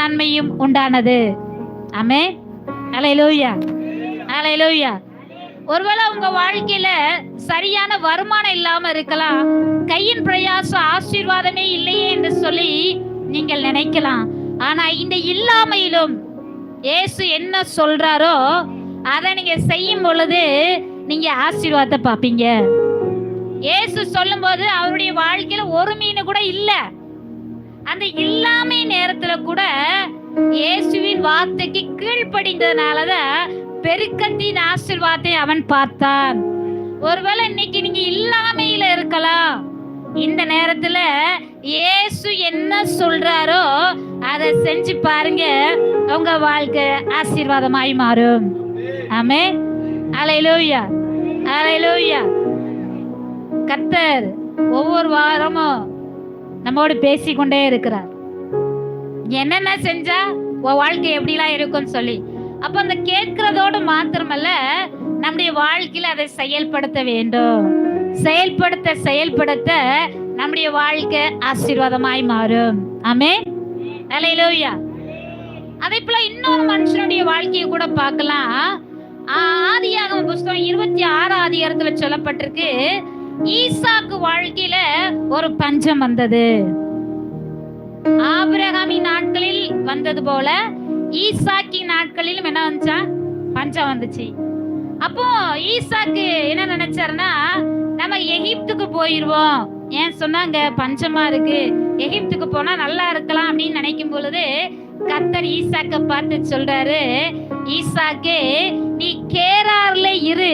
நன்மையும் உண்டானது. ஆமென். அல்லேலூயா, அல்லேலூயா. ஒருவேளை உங்க வாழ்க்கையில சரியான வருமானம் இல்லாம இருக்கலாம். கையின் பிரயாசம் ஆசீர்வாதமே இல்லையே என்று சொல்லி நீங்கள் நினைக்கலாம். ஆனா இந்த இல்லாமையிலும் இயேசு என்ன சொல்றாரோ அதை நீங்க செய்யும் பொழுது நீங்க ஆசீர்வாதத்தை பார்ப்பீங்க. இயேசு சொல்லும் போது அவருடைய வாழ்க்கையில ஒரு மீன் கூட இல்ல. அந்த இல்லாமை நேரத்துல கூட இயேசுவின் வார்த்தைக்கு கீழ்ப்படிந்ததுனாலதான் பெருக்கத்தின் ஆசீர்வாதத்தை அவன் பார்த்தான். ஒருவேளை இன்னைக்கு நீங்க இல்லாமையில இருக்கலாம். இந்த நேரத்துல இயேசு என்ன சொல்றாரோ அதை செஞ்சு பாருங்க, உங்க வாழ்க்கை ஆசீர்வாதமாய் மாறும். ஆமென். அல்லேலூயா, அல்லேலூயா. கர்த்தர் ஒவ்வொரு வாரமும் நம்மோடு பேசிக்கொண்டே இருக்கிறார். என்னென்ன செஞ்சா உன் வாழ்க்கை எப்படிலாம் இருக்கும்னு சொல்லி. அப்ப அந்த கேட்கிறதோடு மாத்திரமல்ல, நம்முடைய வாழ்க்கையில அதை செயல்படுத்த வேண்டும். செயல்படுத்த நம்முடைய வாழ்க்கை ஆசீர்வாதமாய் மாறும். ஆமென். அல்லேலூயா. அதே போல இன்னொரு மனுஷனுடைய வாழ்க்கையை கூட பார்க்கலாம். ஆதியாகமம் புஸ்தகம் 26 அதிகாரத்துல சொல்லப்பட்டிருக்கு, ஈசாக்கு வாழ்க்கையில ஒரு பஞ்சம் வந்தது. ஆபிரகாமின் நாட்களில் வந்தது போல ஈசாக்கின் நாட்களிலும் என்ன வந்துச்சா? பஞ்சம் வந்துச்சு. அப்போ ஈசாக்கு என்ன நினைச்சாருன்னா, நம்ம எகிப்துக்கு போயிருவோம். ஏன் சொன்னாங்க? பஞ்சமா இருக்கு, எகிப்துக்கு போனா நல்லா இருக்கலாம் அப்படின்னு நினைக்கும் பொழுது கர்த்தர் ஈசாக்க பார்த்து சொல்றாரு, ஈசாக்கே நீ கேரார்ல இரு,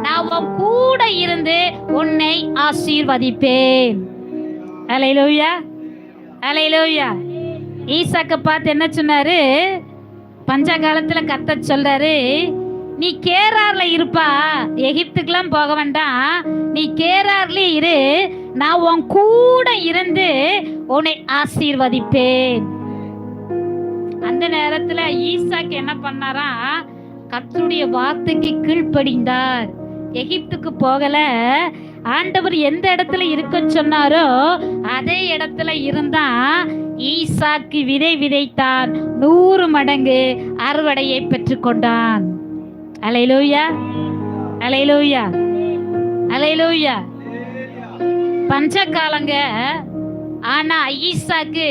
நான் உன் கூட இருந்து உன்னை ஆசீர்வதிப்பேன். அல்லேலூயா, அல்லேலூயா. ஈசாக்க பார்த்து என்ன சொன்னாரு? பஞ்ச காலத்துல கர்த்தர் சொல்றாரு, நீ கேரார்ல இருப்பா, எகிப்துக்கெல்லாம் போக வேண்டாம், நீ கேரார்ல இரு, நான் உன் கூட இருந்து உன்னை ஆசீர்வதிப்பேன். அந்த நேரத்துல ஈசாக்கு என்ன பண்ணாரா? கர்த்தருடைய வார்த்தைக்கு கீழ்ப்படிந்தார். எகிப்துக்கு போகல. ஆண்டவர் எந்த இடத்துல இருக்க சொன்னாரோ அதே இடத்துல இருந்தா ஈசாக்கு விதை விதைத்தான், 100 மடங்கு அறுவடையை பெற்றுக்கொண்டான். அல்லேலூயா, அல்லேலூயா, அல்லேலூயா. பஞ்ச காலங்க. ஆனா ஈசாக்கு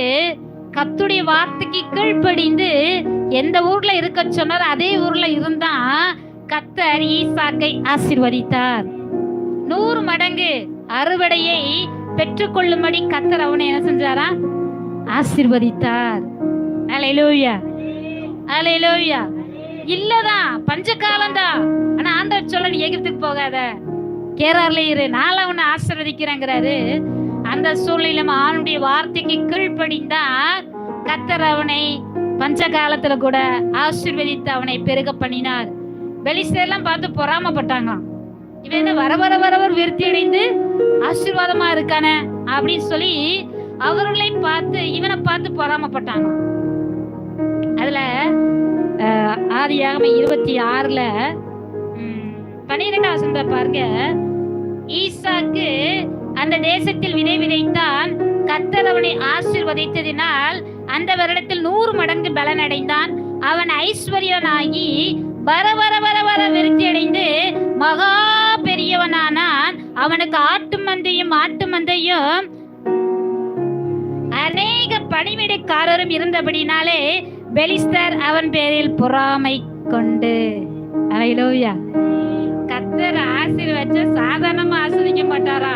கர்த்தருடைய வார்த்தைக்கு கீழ்ப்படிந்து எந்த ஊர்ல இருக்க சொன்னார் அதே ஊர்ல இருந்தா கர்த்தர் ஈசாக்கை ஆசீர்வதித்தார். 100 மடங்கு அறுவடையை பெற்றுக்கொள்ளும்படி கர்த்தர் அவனை என்ன செஞ்சாரா? ஆசீர்வதித்தார். அல்லேலூயா, அல்லேலூயா. இல்லதான் பஞ்ச காலம்தான். ஆனா ஆண்டவர் சொல்ல, நீ எகிப்துக்கு போகாத, கேரார்ல இரு, நான் உன்னை ஆசீர்வதிக்கிறேங்கிறாரு. அந்த சூழ்நிலை அவனுடைய வார்த்தைக்கு கீழ்ப்படிந்தார். கர்த்தர் அவனை பஞ்ச காலத்துல கூட ஆசீர்வதித்து அவனை பெருக பண்ணினார். பெலிஸ்தேர்லாம் பார்த்து பொறாமப்பட்டாங்க. இவன் என்ன வர வர வரவர் விருத்தி அடைந்து ஆசீர்வாதமா இருக்கானே அப்படின்னு சொல்லி அவர்களை பார்த்து இவனை பார்த்து பொறாமப்பட்டாங்க. அதுல ஆதியாகமம் 26ல 12ஆம் வசனத்தை பாருங்க. ஈசாக்கு அந்த தேசத்தில் விதை விதைத்தான், கர்த்தர் அவனை ஆசீர்வதித்ததினால் அந்த வருடத்தில் 100 மடங்கு பலன் அடைந்தான். அவன் ஐஸ்வர்யனாகி வர வர வர வர விருத்தி அடைந்து மகா பெரியவனானான். அவனுக்கு ஆட்டு மந்தையும் அநேக பணிவிடைக்காரரும் இருந்தபடினாலே பெலிஸ்தர் அவன் பேரில் பொறாமை கொண்டு. அல்லேலூயா. கர்த்தர் ஆசீர்வதிச்ச சாதாரணமா ஆசீர்வதிக்க மாட்டாரா?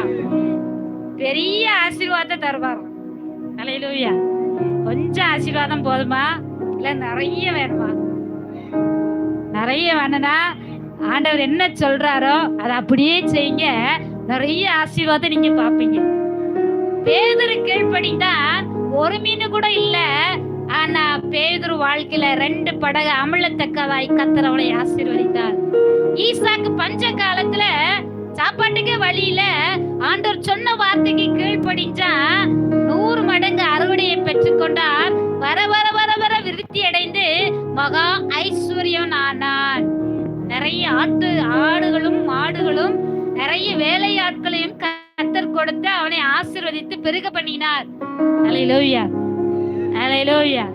பெரிய ஆசீர்வாதத்தை தருவார். அல்லேலூயா. கொஞ்சம் ஆசீர்வாதம் போதுமா இல்ல நிறைய வேணுமா? நிறைய வேணும்னா ஆண்டவர் என்ன சொல்றாரோ அதை அப்படியே செய்யுங்க, நிறைய ஆசீர்வாதம் நீங்க பாப்பீங்க. பேதுரு கீழ்ப்படிந்தான், ஒரு மீன் கூட இல்ல. ஆனா பேதுரு வாழ்க்கையில 2 படகு அமிழத்தக்கதாய் கர்த்தர் அவனை ஆசீர்வதித்தார். ஈசாக்கு பஞ்ச காலத்துல சாப்பாட்டுக்கே வழியில ஆண்டவர் சொன்ன வார்த்தைக்கு கீழ்ப்படிஞ்சா 100 மடங்கு அறுவடையை பெற்றுக்கொண்டார். வர வர வர வர விருத்தி அடைந்து மகா ஐஸ்வர்யம் ஆனான். நிறைய ஆடுகளும் மாடுகளும் நிறைய வேலையாட்களையும் கர்த்தர் கொடுத்து அவனை ஆசீர்வதித்து பெருக பண்ணினார். அல்லேலூயா, அல்லேலூயா.